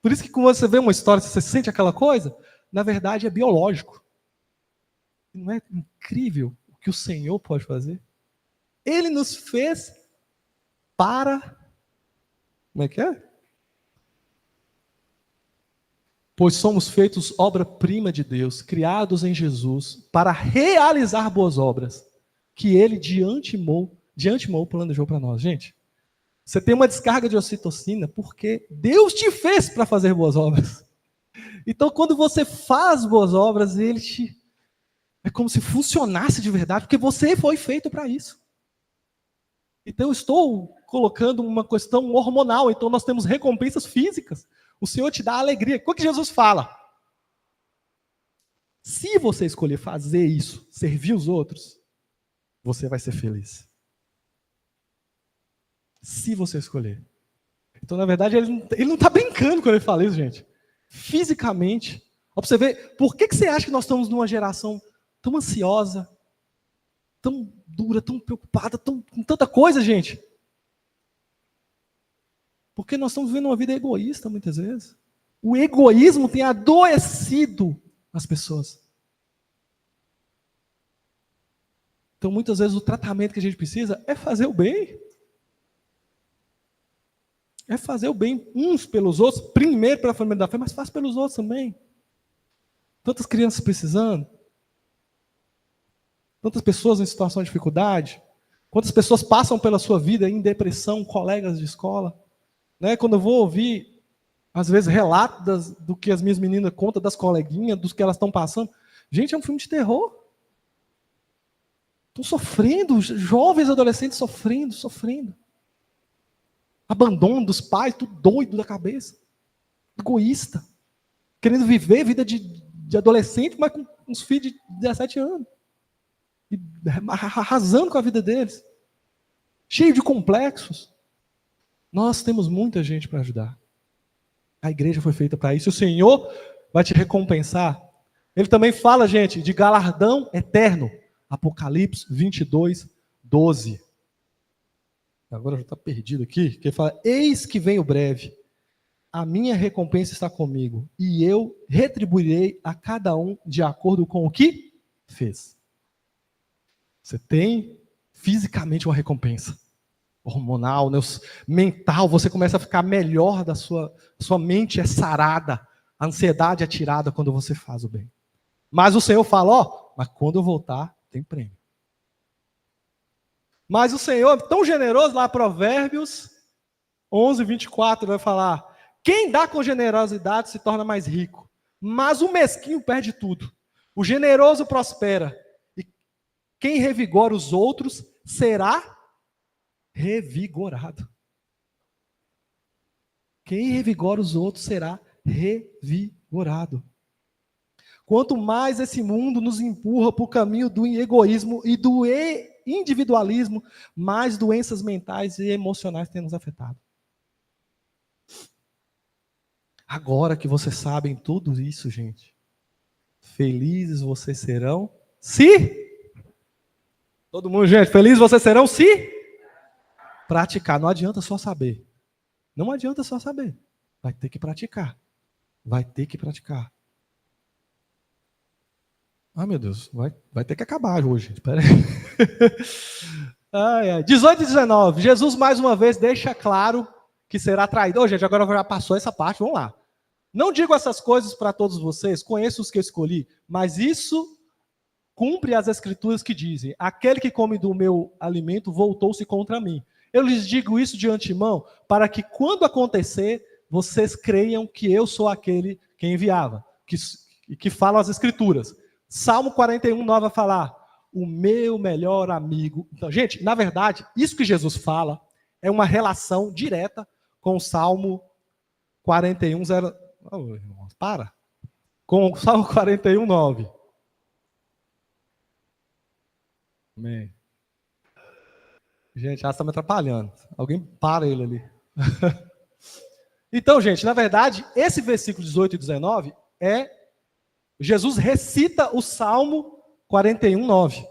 Por isso que quando você vê uma história, você sente aquela coisa, na verdade é biológico. Não é incrível o que o Senhor pode fazer? Ele nos fez para... Como é que é? Pois somos feitos obra-prima de Deus, criados em Jesus, para realizar boas obras, que Ele de antemão planejou para nós. Gente, você tem uma descarga de ocitocina porque Deus te fez para fazer boas obras. Então, quando você faz boas obras, é como se funcionasse de verdade, porque você foi feito para isso. Então, eu estou colocando uma questão hormonal, então nós temos recompensas físicas. O Senhor te dá alegria. O que Jesus fala? Se você escolher fazer isso, servir os outros, você vai ser feliz. Se você escolher. Então, na verdade, ele não está brincando quando ele fala isso, gente. Fisicamente. Ó, para você ver, por que você acha que nós estamos numa geração tão ansiosa, tão dura, tão preocupada, com tanta coisa, gente? Porque nós estamos vivendo uma vida egoísta, muitas vezes. O egoísmo tem adoecido as pessoas. Então, muitas vezes, o tratamento que a gente precisa é fazer o bem. É fazer o bem uns pelos outros, primeiro pela família da fé, mas faz pelos outros também. Tantas crianças precisando. Tantas pessoas em situação de dificuldade. Quantas pessoas passam pela sua vida em depressão, colegas de escola. Né? Quando eu vou ouvir, às vezes, relatos do que as minhas meninas contam das coleguinhas, dos que elas estão passando. Gente, é um filme de terror. Estão sofrendo, jovens adolescentes sofrendo. Abandono dos pais, tudo doido da cabeça. Egoísta. Querendo viver vida de de adolescente, mas com uns filhos de 17 anos. E arrasando com a vida deles. Cheio de complexos. Nós temos muita gente para ajudar. A igreja foi feita para isso. O Senhor vai te recompensar. Ele também fala, gente, de galardão eterno. Apocalipse 22, 12. Agora já está perdido aqui. Que ele fala, eis que venho breve. A minha recompensa está comigo. E eu retribuirei a cada um de acordo com o que fez. Você tem fisicamente uma recompensa. Hormonal, mental, você começa a ficar melhor, sua mente é sarada, a ansiedade é tirada quando você faz o bem. Mas o Senhor fala, mas quando eu voltar, tem prêmio. Mas o Senhor é tão generoso, lá Provérbios 11, 24, vai falar, quem dá com generosidade se torna mais rico, mas o mesquinho perde tudo. O generoso prospera, e quem revigora os outros será revigorado. Quem revigora os outros será revigorado. Quanto mais esse mundo nos empurra para o caminho do egoísmo e do individualismo, mais doenças mentais e emocionais têm nos afetado. Agora que vocês sabem tudo isso, gente, felizes vocês serão se... Todo mundo, gente, felizes vocês serão se... praticar. Não adianta só saber. Não adianta só saber. Vai ter que praticar. Vai ter que praticar. Ah, meu Deus, vai ter que acabar hoje. Espera aí. 18 e 19. Jesus, mais uma vez, deixa claro que será traído. Gente, agora já passou essa parte, vamos lá. Não digo essas coisas para todos vocês, conheço os que eu escolhi, mas isso cumpre as escrituras que dizem, aquele que come do meu alimento voltou-se contra mim. Eu lhes digo isso de antemão, para que quando acontecer, vocês creiam que eu sou aquele que enviava, que falam as escrituras. Salmo 41, 9 vai falar, o meu melhor amigo. Então, gente, na verdade, isso que Jesus fala é uma relação direta com o Salmo 41, 0... Oh, irmãos, para. Com o Salmo 41, 9. Amém. Gente, ela está me atrapalhando. Alguém para ele ali. Então, gente, na verdade, esse versículo 18 e 19 Jesus recita o Salmo 41, 9.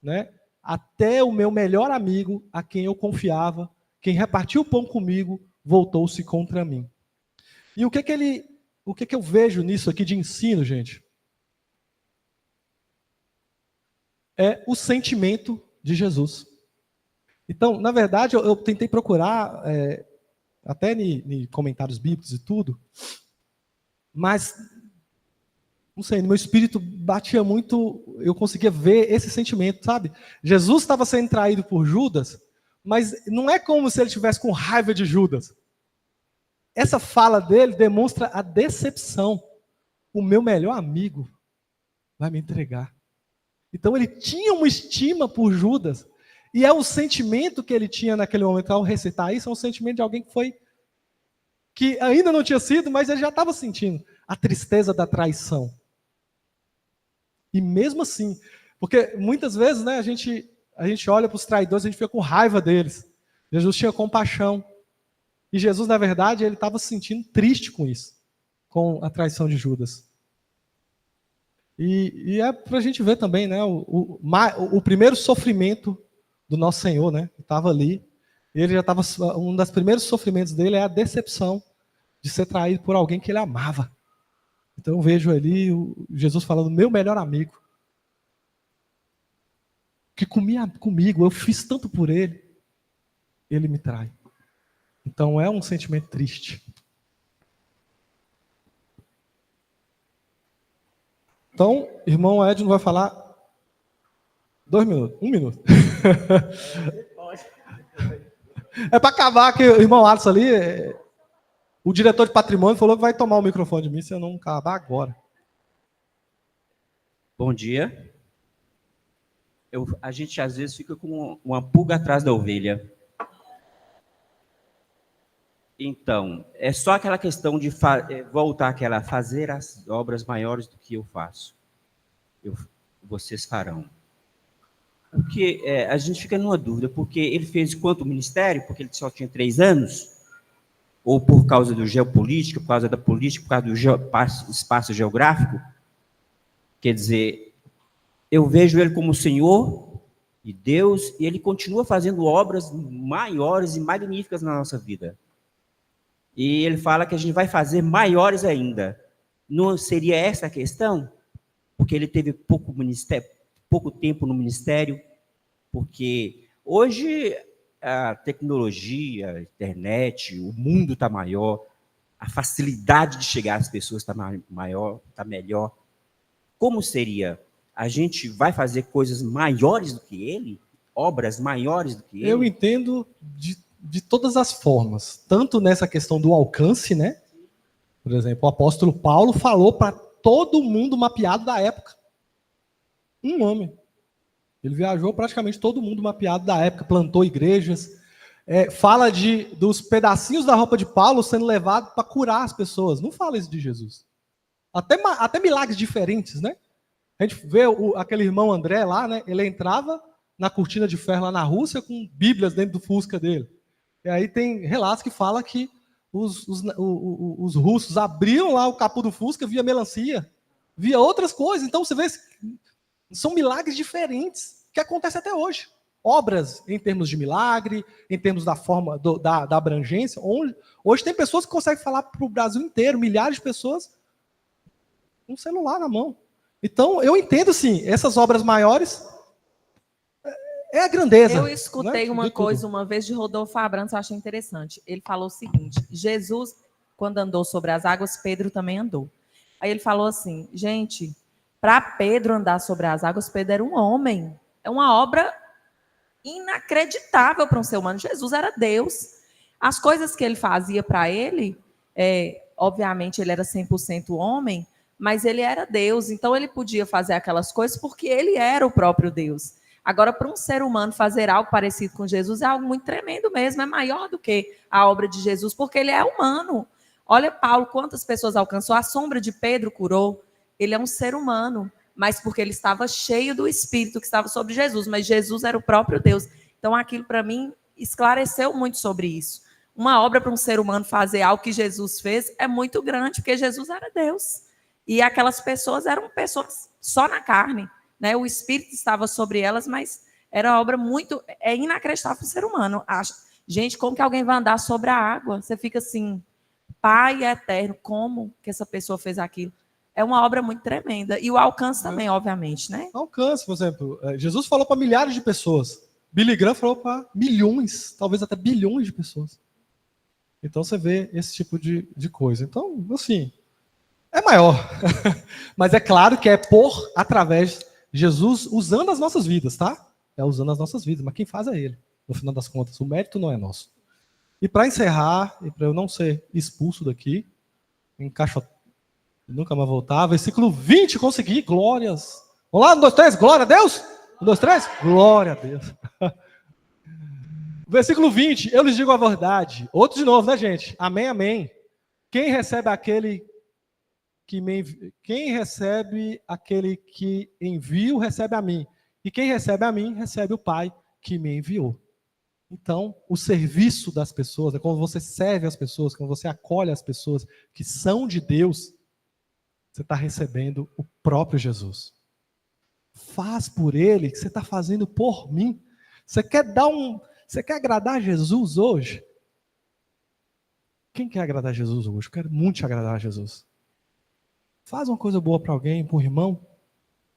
Né? Até o meu melhor amigo, a quem eu confiava, quem repartiu o pão comigo, voltou-se contra mim. E o que eu vejo nisso aqui de ensino, gente? É o sentimento de Jesus. Então, na verdade, eu tentei procurar, até em comentários bíblicos e tudo, mas, não sei, no meu espírito batia muito, eu conseguia ver esse sentimento, sabe? Jesus estava sendo traído por Judas, mas não é como se ele estivesse com raiva de Judas. Essa fala dele demonstra a decepção. O meu melhor amigo vai me entregar. Então ele tinha uma estima por Judas. E é o sentimento que ele tinha naquele momento ao recitar isso, é um sentimento de alguém que ainda não tinha sido, mas ele já estava sentindo a tristeza da traição. E mesmo assim, porque muitas vezes, né, a gente olha para os traidores, a gente fica com raiva deles. Jesus tinha compaixão. E Jesus, na verdade, ele estava se sentindo triste com isso, com a traição de Judas. E é para a gente ver também, né, o primeiro sofrimento do nosso Senhor, né, estava ali. Ele já estava, um dos primeiros sofrimentos dele é a decepção de ser traído por alguém que ele amava. Então eu vejo ali Jesus falando, meu melhor amigo, que comia comigo, eu fiz tanto por ele, ele me trai. Então é um sentimento triste. Então, irmão Edno vai falar 2 minutos, 1 minuto. É para acabar que o irmão Alisson ali, o diretor de patrimônio falou que vai tomar o microfone de mim se eu não acabar agora. Bom dia. A gente às vezes fica com uma pulga atrás da ovelha. Então, é só aquela questão de voltar àquela, fazer as obras maiores do que eu faço. Vocês farão. Porque a gente fica numa dúvida, porque ele fez quanto ministério? Porque ele só tinha 3 anos? Ou por causa do geopolítico, por causa da política, por causa do espaço geográfico? Quer dizer, eu vejo ele como Senhor e Deus, e ele continua fazendo obras maiores e magníficas na nossa vida. E ele fala que a gente vai fazer maiores ainda. Não seria essa a questão? Porque ele teve pouco tempo no ministério, porque hoje a tecnologia, a internet, o mundo está maior, a facilidade de chegar às pessoas está maior, está melhor. Como seria? A gente vai fazer coisas maiores do que ele? Obras maiores do que ele? Eu entendo de todas as formas, tanto nessa questão do alcance, né? Por exemplo, o apóstolo Paulo falou para todo mundo mapeado da época. Um homem. Ele viajou praticamente todo mundo mapeado da época, plantou igrejas. Fala dos pedacinhos da roupa de Paulo sendo levados para curar as pessoas. Não fala isso de Jesus. Até milagres diferentes, né? A gente vê aquele irmão André lá, né? Ele entrava na cortina de ferro lá na Rússia com bíblias dentro do Fusca dele. E aí tem relatos que falam que os russos abriam lá o capô do Fusca, via melancia, via outras coisas. Então você vê, são milagres diferentes que acontecem até hoje. Obras em termos de milagre, em termos da forma, da abrangência. Hoje tem pessoas que conseguem falar para o Brasil inteiro, milhares de pessoas, com um celular na mão. Então, eu entendo, sim, essas obras maiores é a grandeza. Eu escutei uma coisa uma vez de Rodolfo Abrantes, eu achei interessante. Ele falou o seguinte: Jesus, quando andou sobre as águas, Pedro também andou. Aí ele falou assim, gente, para Pedro andar sobre as águas, Pedro era um homem. É uma obra inacreditável para um ser humano. Jesus era Deus. As coisas que ele fazia para ele, obviamente ele era 100% homem, mas ele era Deus. Então ele podia fazer aquelas coisas porque ele era o próprio Deus. Agora, para um ser humano fazer algo parecido com Jesus é algo muito tremendo mesmo, é maior do que a obra de Jesus, porque ele é humano. Olha Paulo, quantas pessoas alcançou, a sombra de Pedro curou, ele é um ser humano, mas porque ele estava cheio do Espírito que estava sobre Jesus, mas Jesus era o próprio Deus. Então aquilo para mim esclareceu muito sobre isso. Uma obra para um ser humano fazer algo que Jesus fez é muito grande, porque Jesus era Deus. E aquelas pessoas eram pessoas só na carne. Né? O Espírito estava sobre elas, mas era uma obra muito... É inacreditável para o ser humano. Gente, como que alguém vai andar sobre a água? Você fica assim, Pai eterno, como que essa pessoa fez aquilo? É uma obra muito tremenda. E o alcance também, obviamente, né? Alcance, por exemplo. Jesus falou para milhares de pessoas. Billy Graham falou para milhões, talvez até bilhões de pessoas. Então você vê esse tipo de coisa. Então, assim, é maior. Mas é claro que é através Jesus usando as nossas vidas, tá? É usando as nossas vidas, mas quem faz é ele. No final das contas, o mérito não é nosso. E para encerrar, e para eu não ser expulso daqui, nunca mais voltar, versículo 20, consegui, glórias. Vamos lá, 1, 2, 3, glória a Deus. 1, 2, 3, glória a Deus. Versículo 20, eu lhes digo a verdade. Outro de novo, né, gente? Amém, amém. Quem recebe aquele que envio, recebe a mim. E quem recebe a mim, recebe o Pai que me enviou. Então, o serviço das pessoas, é quando você serve as pessoas, quando você acolhe as pessoas que são de Deus, você está recebendo o próprio Jesus. Faz por ele que você está fazendo por mim. Você quer agradar Jesus hoje? Quem quer agradar Jesus hoje? Eu quero muito te agradar a Jesus. Faz uma coisa boa para alguém, para um irmão.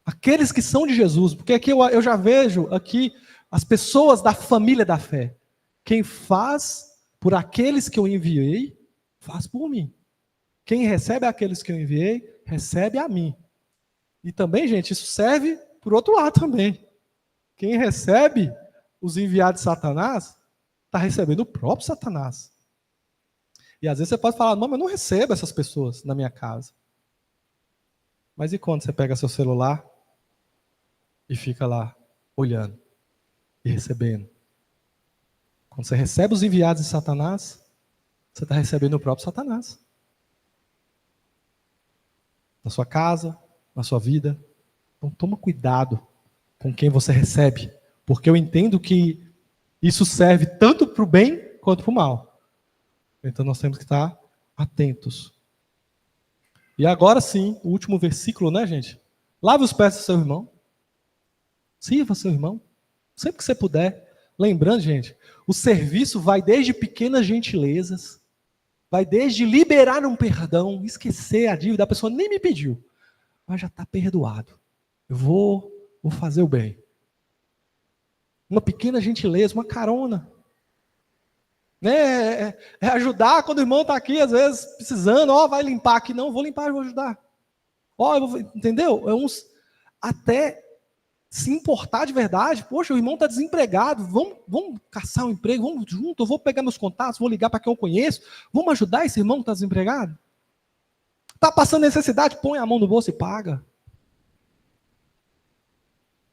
Aqueles que são de Jesus, porque aqui eu já vejo aqui as pessoas da família da fé. Quem faz por aqueles que eu enviei, faz por mim. Quem recebe aqueles que eu enviei, recebe a mim. E também, gente, isso serve por outro lado também. Quem recebe os enviados de Satanás, está recebendo o próprio Satanás. E às vezes você pode falar, não, mas eu não recebo essas pessoas na minha casa. Mas e quando você pega seu celular e fica lá olhando e recebendo? Quando você recebe os enviados de Satanás, você está recebendo o próprio Satanás. Na sua casa, na sua vida. Então toma cuidado com quem você recebe, porque eu entendo que isso serve tanto para o bem quanto para o mal. Então nós temos que estar atentos. E agora sim, o último versículo, né, gente? Lave os pés do seu irmão. Sirva seu irmão. Sempre que você puder. Lembrando, gente, o serviço vai desde pequenas gentilezas, vai desde liberar um perdão, esquecer a dívida, a pessoa nem me pediu, mas já está perdoado. Eu vou fazer o bem. Uma pequena gentileza, uma carona. Né? É ajudar quando o irmão está aqui, às vezes, precisando. Ó, vai limpar aqui. Não, vou limpar, eu vou ajudar. Ó, entendeu? Até se importar de verdade. Poxa, o irmão está desempregado. Vamos caçar um emprego, vamos junto. Eu vou pegar meus contatos, vou ligar para quem eu conheço. Vamos ajudar esse irmão que está desempregado? Está passando necessidade? Põe a mão no bolso e paga.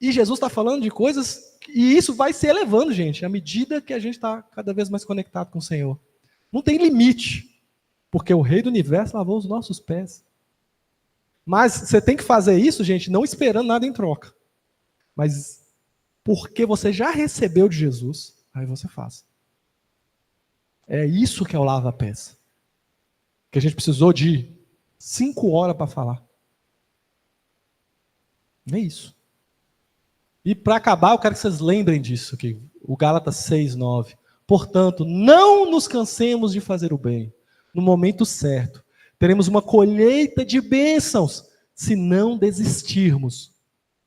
E Jesus está falando de coisas, e isso vai se elevando, gente, à medida que a gente está cada vez mais conectado com o Senhor. Não tem limite, porque o Rei do Universo lavou os nossos pés. Mas você tem que fazer isso, gente, não esperando nada em troca. Mas porque você já recebeu de Jesus, aí você faz. É isso que é o lava-pés. Que a gente precisou de 5 horas para falar. É isso. E para acabar, eu quero que vocês lembrem disso aqui. O Gálatas 6:9. Portanto, não nos cansemos de fazer o bem. No momento certo, teremos uma colheita de bênçãos, se não desistirmos.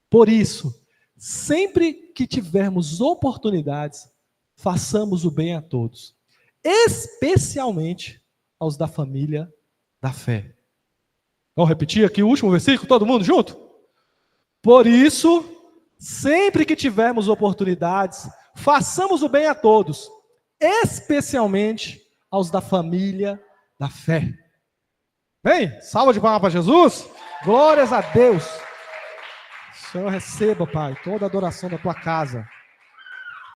Por isso, sempre que tivermos oportunidades, façamos o bem a todos, especialmente aos da família da fé. Vamos repetir aqui o último versículo, todo mundo junto? Por isso, sempre que tivermos oportunidades, façamos o bem a todos, especialmente aos da família da fé. Bem, salva de palmas para Jesus. Glórias a Deus. O Senhor receba, Pai, toda a adoração da tua casa.